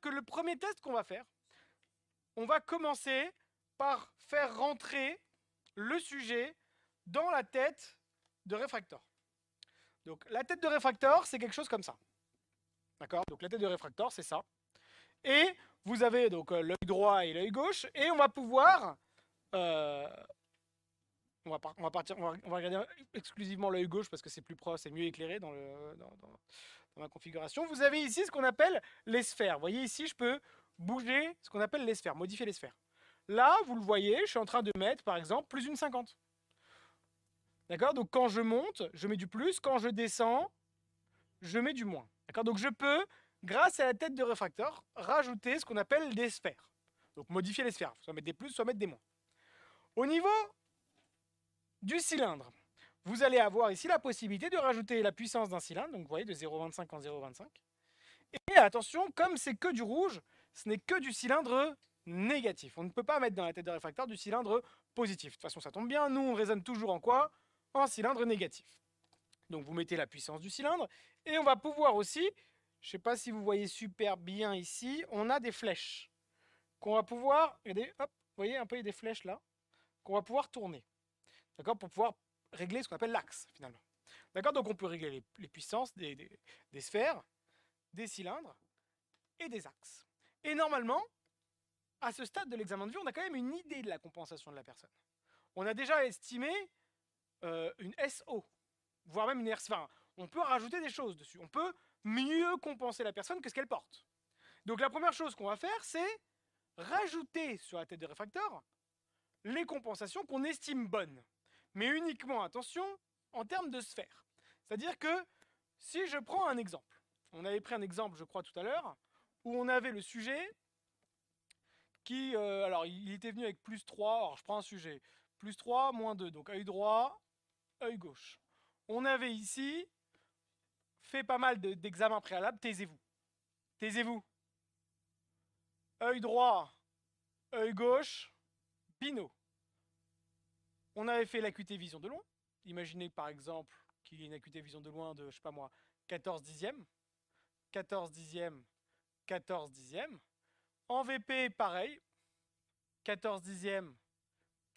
que le premier test qu'on va faire, on va commencer par faire rentrer le sujet dans la tête de réfractor. Donc la tête de réfractor, c'est quelque chose comme ça. D'accord? Donc la tête de réfractor, c'est ça. Et vous avez donc l'œil droit et l'œil gauche, et on va pouvoir... on va regarder exclusivement l'œil gauche parce que c'est plus proche, c'est mieux éclairé dans ma configuration. Vous avez ici ce qu'on appelle les sphères. Vous voyez ici, je peux bouger ce qu'on appelle les sphères, modifier les sphères. Là, vous le voyez, je suis en train de mettre, par exemple, plus une 50. D'accord? Donc quand je monte, je mets du plus. Quand je descends, je mets du moins. D'accord? Donc je peux, grâce à la tête de réfracteur, rajouter ce qu'on appelle des sphères. Donc modifier les sphères, soit mettre des plus, soit mettre des moins. Au niveau du cylindre, vous allez avoir ici la possibilité de rajouter la puissance d'un cylindre, donc vous voyez de 0,25 en 0,25. Et attention, comme c'est que du rouge, ce n'est que du cylindre négatif. On ne peut pas mettre dans la tête de réfracteur du cylindre positif. De toute façon, ça tombe bien, nous on raisonne toujours en quoi? En cylindre négatif. Donc vous mettez la puissance du cylindre, et on va pouvoir aussi, je ne sais pas si vous voyez super bien ici, on a des flèches qu'on va pouvoir, regardez, hop, vous voyez un peu des flèches là, qu'on va pouvoir tourner. D'accord? Pour pouvoir régler ce qu'on appelle l'axe, finalement. D'accord? Donc on peut régler les puissances des sphères, des cylindres et des axes. Et normalement, à ce stade de l'examen de vue, on a quand même une idée de la compensation de la personne. On a déjà estimé une SO, voire même une RC. Enfin, on peut rajouter des choses dessus. On peut mieux compenser la personne que ce qu'elle porte. Donc la première chose qu'on va faire, c'est rajouter sur la tête de réfracteur les compensations qu'on estime bonnes. Mais uniquement, attention, en termes de sphère. C'est-à-dire que si je prends un exemple, on avait pris un exemple, je crois, tout à l'heure, où on avait le sujet qui, alors il était venu avec plus 3, alors je prends un sujet, plus 3, moins 2, donc œil droit, œil gauche. On avait ici fait pas mal d'examens préalables, taisez-vous. Taisez-vous. Œil droit, œil gauche, binôme. On avait fait l'acuité vision de loin. Imaginez par exemple qu'il y ait une acuité vision de loin de, je sais pas moi, 14 dixièmes. 14 dixièmes, 14 dixièmes. En VP, pareil. 14 dixièmes,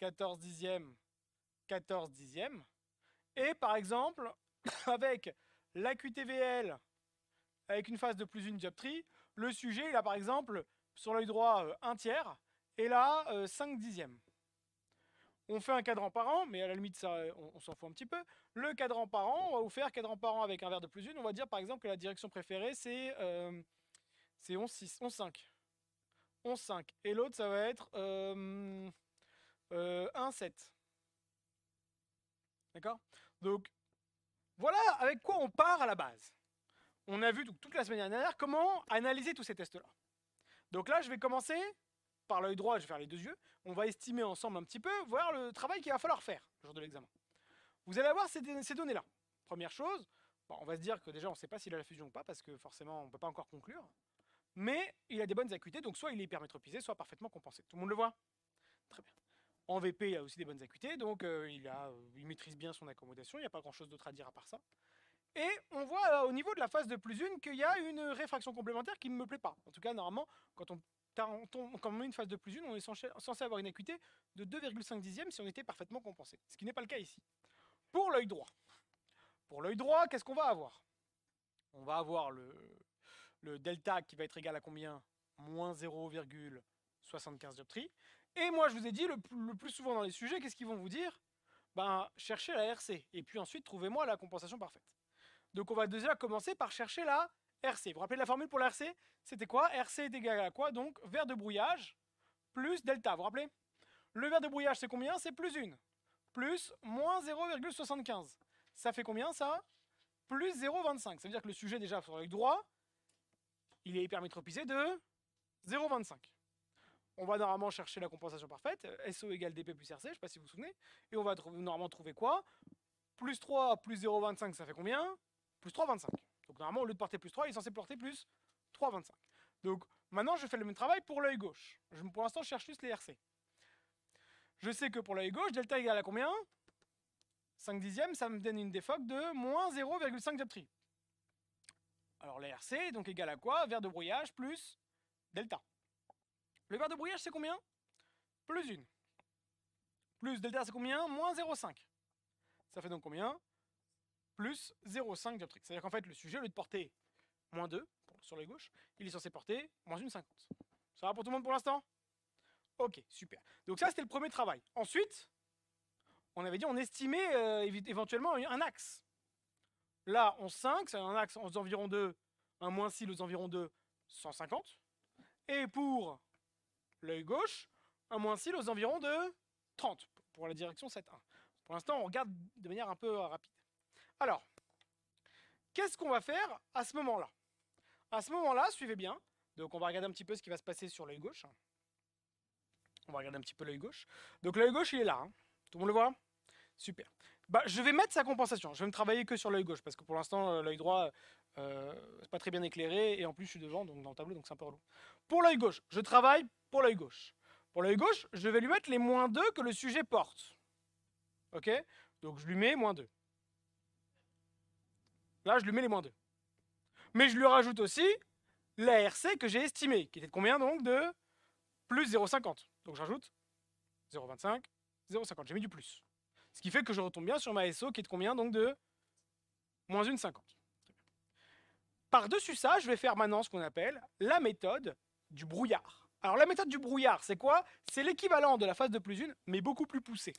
14 dixièmes, 14 dixièmes. Et par exemple, avec l'AQTVL, avec une phase de plus une dioptrie, le sujet, il a par exemple, sur l'œil droit, 1 tiers, et là, 5 dixièmes. On fait un cadran par an, mais à la limite, ça, on s'en fout un petit peu. Le cadran par an, on va vous faire cadran par an avec un verre de plus une. On va dire par exemple que la direction préférée, c'est 11,6, 11,5. 11,5. Et l'autre, ça va être 1,7. D'accord? Donc, voilà avec quoi on part à la base. On a vu toute la semaine dernière comment analyser tous ces tests-là. Donc là, je vais commencer par l'œil droit, je vais faire les deux yeux. On va estimer ensemble un petit peu, voir le travail qu'il va falloir faire le jour de l'examen. Vous allez avoir ces données-là. Première chose, bon, on va se dire que déjà, on ne sait pas s'il a la fusion ou pas, parce que forcément, on ne peut pas encore conclure. Mais il a des bonnes acuités, donc soit il est hypermétropisé, soit parfaitement compensé. Tout le monde le voit? Très bien. En VP, il a aussi des bonnes acuités, donc il maîtrise bien son accommodation, il n'y a pas grand-chose d'autre à dire à part ça. Et on voit au niveau de la phase de plus une qu'il y a une réfraction complémentaire qui ne me plaît pas. En tout cas, normalement, quand on met une phase de plus une, on est censé avoir une acuité de 2,5 dixièmes si on était parfaitement compensé. Ce qui n'est pas le cas ici. Pour l'œil droit. Pour l'œil droit, qu'est-ce qu'on va avoir? On va avoir le delta qui va être égal à combien? Moins 0,75 dioptries. Et moi, je vous ai dit, le plus souvent dans les sujets, qu'est-ce qu'ils vont vous dire? Ben, cherchez la RC. Et puis ensuite, trouvez-moi la compensation parfaite. Donc on va déjà commencer par chercher la RC. Vous vous rappelez de la formule pour la RC? C'était quoi? RC est égal à quoi? Donc vert de brouillage plus delta. Vous vous rappelez? Le vert de brouillage, c'est combien? C'est plus 1. Plus moins 0,75. Ça fait combien ça? Plus 0,25. Ça veut dire que le sujet déjà sur l'œil droit, il est hypermétropisé de 0,25. On va normalement chercher la compensation parfaite, SO égale DP plus RC, je ne sais pas si vous vous souvenez, et on va normalement trouver quoi? Plus 3 plus 0,25, ça fait combien? Plus 3,25. Donc normalement, au lieu de porter plus 3, il est censé porter plus 3,25. Donc maintenant, je fais le même travail pour l'œil gauche. Pour l'instant, je cherche juste les RC. Je sais que pour l'œil gauche, delta égale à combien? 5 dixièmes, ça me donne une défoque de moins 0,5 dioptrie. Alors la RC est donc égale à quoi? Vert de brouillage plus delta. Le vert de brouillage, c'est combien? Plus 1. Plus delta, c'est combien? Moins 0,5. Ça fait donc combien? Plus 0,5 dioptrique. C'est-à-dire qu'en fait, le sujet, au lieu de porter moins 2 sur l'œil gauche, il est censé porter moins 1,50. Ça va pour tout le monde pour l'instant? Ok, super. Donc ça, c'était le premier travail. Ensuite, on avait dit on estimait éventuellement un axe. Là, on 5, c'est un axe aux environs de un moins 6 aux environs de 150. Et pour l'œil gauche, un moins 6 aux environs de 30 pour la direction 7,1. Pour l'instant, on regarde de manière un peu rapide. Alors, qu'est-ce qu'on va faire à ce moment-là? À ce moment-là, suivez bien. Donc, on va regarder un petit peu ce qui va se passer sur l'œil gauche. On va regarder un petit peu l'œil gauche. Donc, l'œil gauche, il est là. Hein. Tout le monde le voit? Super. Bah, je vais mettre sa compensation. Je vais me travailler que sur l'œil gauche parce que pour l'instant, l'œil droit, c'est pas très bien éclairé et en plus, je suis devant donc dans le tableau, donc c'est un peu relou. Pour l'œil gauche, je travaille pour l'œil gauche. Pour l'œil gauche, je vais lui mettre les moins 2 que le sujet porte. Ok? Donc, je lui mets moins 2. Là, je lui mets les moins 2. Mais je lui rajoute aussi la RC que j'ai estimée, qui était de combien donc? De plus 0,50. Donc, je rajoute 0,25, 0,50. J'ai mis du plus. Ce qui fait que je retombe bien sur ma SO qui est de combien donc? De moins 1,50. Par-dessus ça, je vais faire maintenant ce qu'on appelle la méthode du brouillard. Alors la méthode du brouillard, c'est quoi? C'est l'équivalent de la phase de plus 1, mais beaucoup plus poussée.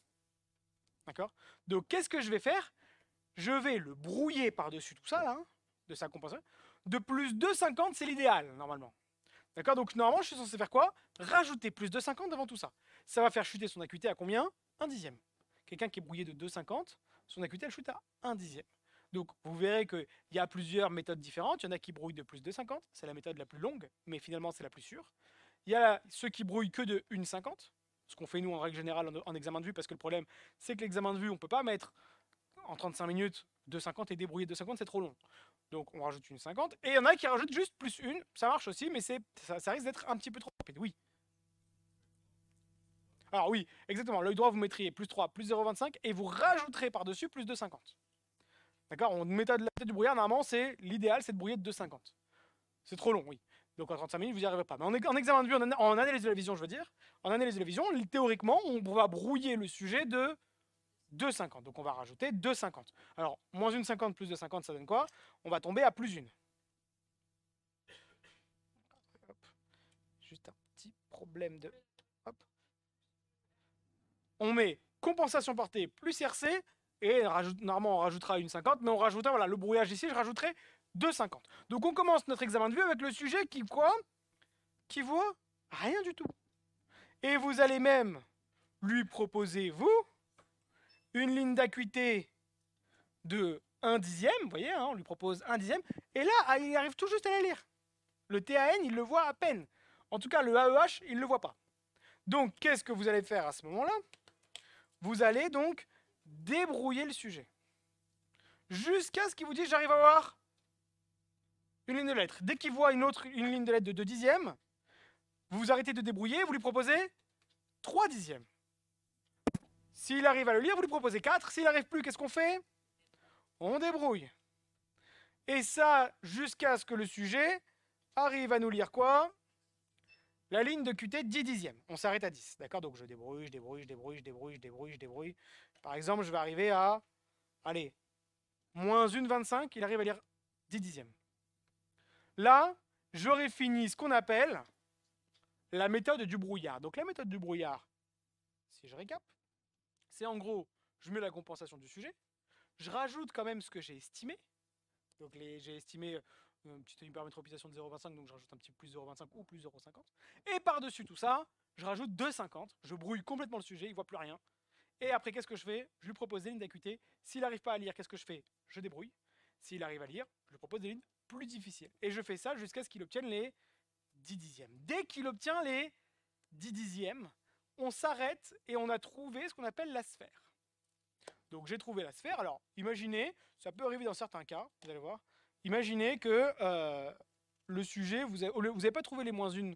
D'accord? Donc qu'est-ce que je vais faire? Je vais le brouiller par-dessus tout ça, là, hein, de sa compensation. De plus 2,50, c'est l'idéal, normalement. D'accord? Donc normalement, je suis censé faire quoi? Rajouter plus 2,50 devant tout ça. Ça va faire chuter son acuité à combien? 1 dixième. Quelqu'un qui est brouillé de 2,50, son acuité, elle chute à 1 dixième. Donc vous verrez qu'il y a plusieurs méthodes différentes. Il y en a qui brouillent de plus de 50, c'est la méthode la plus longue, mais finalement c'est la plus sûre. Il y a ceux qui brouillent que de 1,50, ce qu'on fait nous en règle générale en examen de vue, parce que le problème c'est que l'examen de vue, on ne peut pas mettre en 35 minutes 2,50 et débrouiller 2,50, c'est trop long. Donc on rajoute 1,50. Et il y en a qui rajoutent juste plus 1, ça marche aussi, mais ça risque d'être un petit peu trop rapide. Oui. Alors oui, exactement, l'œil droit vous mettriez plus 3, plus 0,25, et vous rajouterez par-dessus plus 2,50. D'accord? La méthode du brouillard, normalement, l'idéal, c'est de brouiller de 2,50. C'est trop long, oui. Donc en 35 minutes, vous n'y arriverez pas. Mais en examen de vue, en analyse de la vision, je veux dire, en analyse de la vision, théoriquement, on va brouiller le sujet de 2,50. Donc on va rajouter 2,50. Alors, moins 1,50 plus 2,50, ça donne quoi? On va tomber à plus 1. Hop. Juste un petit problème de... Hop. On met compensation portée plus RC, et normalement on rajoutera 1,50, mais on rajoutera, voilà, le brouillage ici, je rajouterai 2,50. Donc on commence notre examen de vue avec le sujet qui quoi? Qui voit rien du tout. Et vous allez même lui proposer, vous, une ligne d'acuité de 1 dixième, vous voyez, hein, on lui propose 1 dixième, et là, il arrive tout juste à la lire. Le TAN, il le voit à peine. En tout cas, le AEH, il ne le voit pas. Donc, qu'est-ce que vous allez faire à ce moment-là? Vous allez donc débrouiller le sujet. Jusqu'à ce qu'il vous dise, j'arrive à voir une ligne de lettres. Dès qu'il voit une ligne de lettres de 2 dixièmes, vous vous arrêtez de débrouiller, vous lui proposez 3 dixièmes. S'il arrive à le lire, vous lui proposez 4. S'il n'arrive plus, qu'est-ce qu'on fait? On débrouille. Et ça, jusqu'à ce que le sujet arrive à nous lire quoi? La ligne de QT 10 dixièmes. On s'arrête à 10. D'accord? Donc je débrouille, je débrouille, je débrouille, je débrouille, je débrouille, je débrouille. Par exemple, je vais arriver à... Allez, moins 1,25, il arrive à lire 10 dixièmes. Là, j'aurais fini ce qu'on appelle la méthode du brouillard. Donc la méthode du brouillard, si je récap, c'est en gros, je mets la compensation du sujet, je rajoute quand même ce que j'ai estimé. Donc j'ai estimé une petite hypermétropisation de 0,25, donc je rajoute un petit plus 0,25 ou plus 0,50. Et par-dessus tout ça, je rajoute 2,50, je brouille complètement le sujet, il ne voit plus rien. Et après, qu'est-ce que je fais? Je lui propose des lignes d'acuité. S'il n'arrive pas à lire, qu'est-ce que je fais? Je débrouille. S'il arrive à lire, je lui propose des lignes plus difficiles. Et je fais ça jusqu'à ce qu'il obtienne les 10 dixièmes. Dès qu'il obtient les 10 dixièmes, on s'arrête et on a trouvé ce qu'on appelle la sphère. Donc j'ai trouvé la sphère. Alors imaginez, ça peut arriver dans certains cas, vous allez voir. Imaginez que le sujet, vous n'avez pas trouvé les moins 1,50,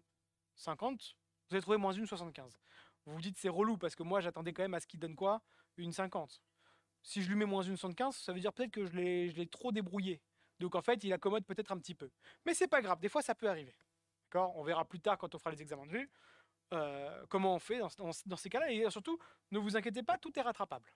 vous avez trouvé moins 1,75. Vous vous dites c'est relou parce que moi j'attendais quand même à ce qu'il donne quoi? 1,50. Si je lui mets moins 1,75, ça veut dire peut-être que je l'ai trop débrouillé. Donc en fait il accommode peut-être un petit peu. Mais c'est pas grave, des fois ça peut arriver. d'accord? On verra plus tard quand on fera les examens de vue comment on fait dans ces cas-là. Et surtout, ne vous inquiétez pas, tout est rattrapable.